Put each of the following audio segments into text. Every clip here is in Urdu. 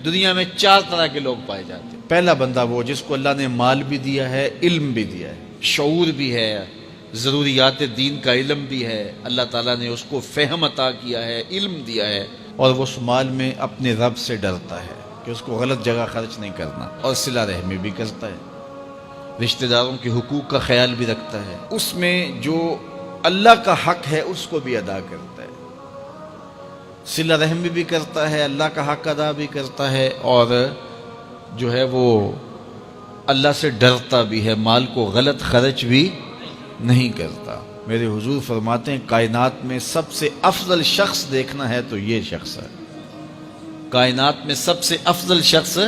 دنیا میں 4 طرح کے لوگ پائے جاتے ہیں۔ پہلا بندہ وہ جس کو اللہ نے مال بھی دیا ہے، علم بھی دیا ہے، شعور بھی ہے، ضروریات دین کا علم بھی ہے، اللہ تعالیٰ نے اس کو فہم عطا کیا ہے، علم دیا ہے، اور وہ اس مال میں اپنے رب سے ڈرتا ہے کہ اس کو غلط جگہ خرچ نہیں کرنا، اور صلہ رحمی بھی کرتا ہے، رشتہ داروں کے حقوق کا خیال بھی رکھتا ہے، اس میں جو اللہ کا حق ہے اس کو بھی ادا کرتا ہے، صلہ رحمی بھی کرتا ہے، اللہ کا حق ادا بھی کرتا ہے، اور جو ہے وہ اللہ سے ڈرتا بھی ہے، مال کو غلط خرچ بھی نہیں کرتا۔ میرے حضور فرماتے ہیں کائنات میں سب سے افضل شخص دیکھنا ہے تو یہ شخص ہے، کائنات میں سب سے افضل شخص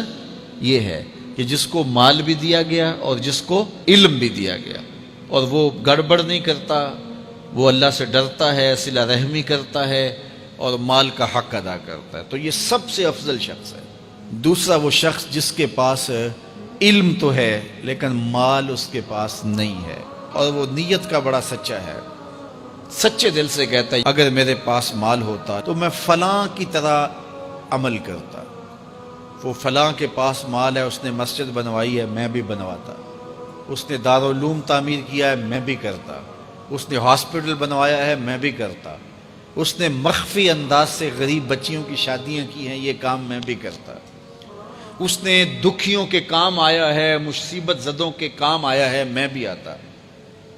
یہ ہے کہ جس کو مال بھی دیا گیا اور جس کو علم بھی دیا گیا، اور وہ گڑبڑ نہیں کرتا، وہ اللہ سے ڈرتا ہے، صلہ رحمی کرتا ہے، اور مال کا حق ادا کرتا ہے، تو یہ سب سے افضل شخص ہے۔ دوسرا وہ شخص جس کے پاس علم تو ہے لیکن مال اس کے پاس نہیں ہے، اور وہ نیت کا بڑا سچا ہے، سچے دل سے کہتا ہے اگر میرے پاس مال ہوتا تو میں فلاں کی طرح عمل کرتا، وہ فلاں کے پاس مال ہے، اس نے مسجد بنوائی ہے، میں بھی بنواتا، اس نے دارالعلوم تعمیر کیا ہے، میں بھی کرتا، اس نے ہاسپٹل بنوایا ہے، میں بھی کرتا، اس نے مخفی انداز سے غریب بچیوں کی شادیاں کی ہیں، یہ کام میں بھی کرتا، اس نے دکھیوں کے کام آیا ہے، مصیبت زدوں کے کام آیا ہے، میں بھی آتا۔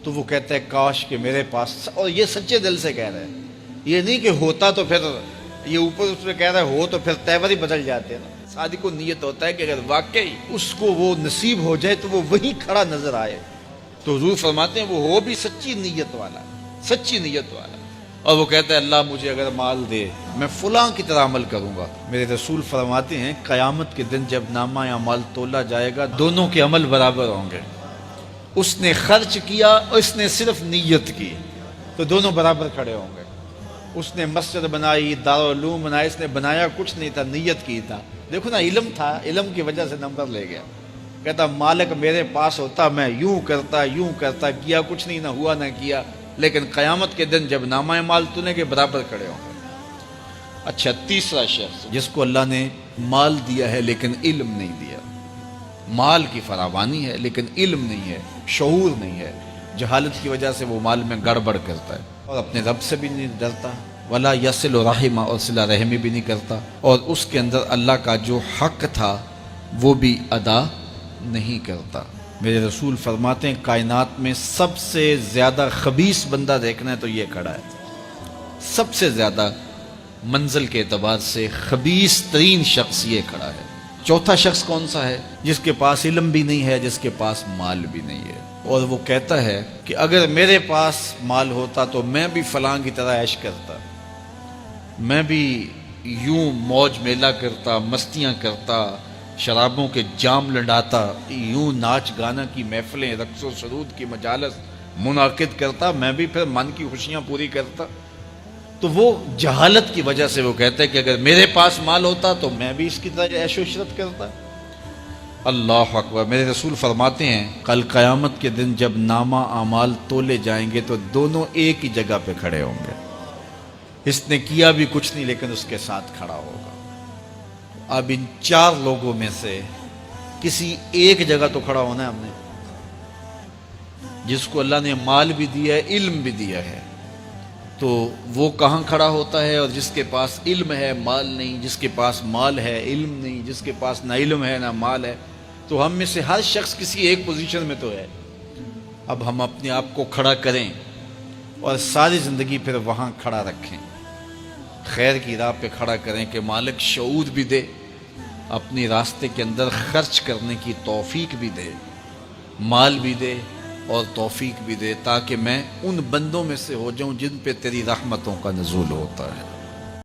تو وہ کہتا ہے کاش کہ میرے پاس، اور یہ سچے دل سے کہہ رہا ہے، یہ نہیں کہ ہوتا تو پھر یہ اوپر اس میں کہہ رہا ہے ہو تو پھر تیور ہی بدل جاتے ہیں نا۔ صادق کو نیت ہوتا ہے کہ اگر واقعی اس کو وہ نصیب ہو جائے تو وہ وہیں کھڑا نظر آئے، تو حضور فرماتے ہیں وہ ہو بھی سچی نیت والا، سچی نیت والا، اور وہ کہتا ہے اللہ مجھے اگر مال دے میں فلاں کی طرح عمل کروں گا۔ میرے رسول فرماتے ہیں قیامت کے دن جب نامہ اعمال تولا جائے گا دونوں کے عمل برابر ہوں گے، اس نے خرچ کیا اور اس نے صرف نیت کی تو دونوں برابر کھڑے ہوں گے۔ اس نے مسجد بنائی، دارالعلوم بنائی، اس نے بنایا کچھ نہیں تھا، نیت کی تھا، دیکھو نا علم تھا، علم کی وجہ سے نمبر لے گیا۔ کہتا مالک میرے پاس ہوتا میں یوں کرتا، کیا کچھ نہیں، نہ ہوا نہ کیا، لیکن قیامت کے دن جب نامہ اعمال تونے کے برابر کھڑے ہوں گے۔ اچھا، تیسرا شخص جس کو اللہ نے مال دیا ہے لیکن علم نہیں دیا، مال کی فراوانی ہے لیکن علم نہیں ہے، شعور نہیں ہے، جہالت کی وجہ سے وہ مال میں گڑبڑ کرتا ہے، اور اپنے رب سے بھی نہیں ڈرتا، ولا یصل رحمہ، اور صلہ رحمی بھی نہیں کرتا، اور اس کے اندر اللہ کا جو حق تھا وہ بھی ادا نہیں کرتا۔ میرے رسول فرماتے ہیں کائنات میں سب سے زیادہ خبیث بندہ دیکھنا ہے تو یہ کھڑا ہے، سب سے زیادہ منزل کے اعتبار سے خبیث ترین شخص یہ کھڑا ہے۔ چوتھا شخص کون سا ہے؟ جس کے پاس علم بھی نہیں ہے، جس کے پاس مال بھی نہیں ہے، اور وہ کہتا ہے کہ اگر میرے پاس مال ہوتا تو میں بھی فلاں کی طرح عیش کرتا، میں بھی یوں موج میلہ کرتا، مستیاں کرتا، شرابوں کے جام لڑاتا، یوں ناچ گانا کی محفلیں، رقص و سرود کی مجالس منعقد کرتا، میں بھی پھر من کی خوشیاں پوری کرتا۔ تو وہ جہالت کی وجہ سے وہ کہتا ہے کہ اگر میرے پاس مال ہوتا تو میں بھی اس کی طرح عیش و عشرت کرتا۔ اللہ اکبر۔ میرے رسول فرماتے ہیں کل قیامت کے دن جب نامہ اعمال تولے جائیں گے تو دونوں ایک ہی جگہ پہ کھڑے ہوں گے، اس نے کیا بھی کچھ نہیں لیکن اس کے ساتھ کھڑا ہوگا۔ اب ان 4 لوگوں میں سے کسی ایک جگہ تو کھڑا ہونا ہے ہم نے، جس کو اللہ نے مال بھی دیا ہے، علم بھی دیا ہے، تو وہ کہاں کھڑا ہوتا ہے؟ اور جس کے پاس علم ہے مال نہیں، جس کے پاس مال ہے علم نہیں، جس کے پاس نہ علم ہے نہ مال ہے، تو ہم میں سے ہر شخص کسی ایک پوزیشن میں تو ہے۔ اب ہم اپنے آپ کو کھڑا کریں اور ساری زندگی پھر وہاں کھڑا رکھیں، خیر کی راہ پہ کھڑا کریں کہ مالک شعور بھی دے، اپنی راستے کے اندر خرچ کرنے کی توفیق بھی دے، مال بھی دے اور توفیق بھی دے، تاکہ میں ان بندوں میں سے ہو جاؤں جن پہ تیری رحمتوں کا نزول ہوتا ہے۔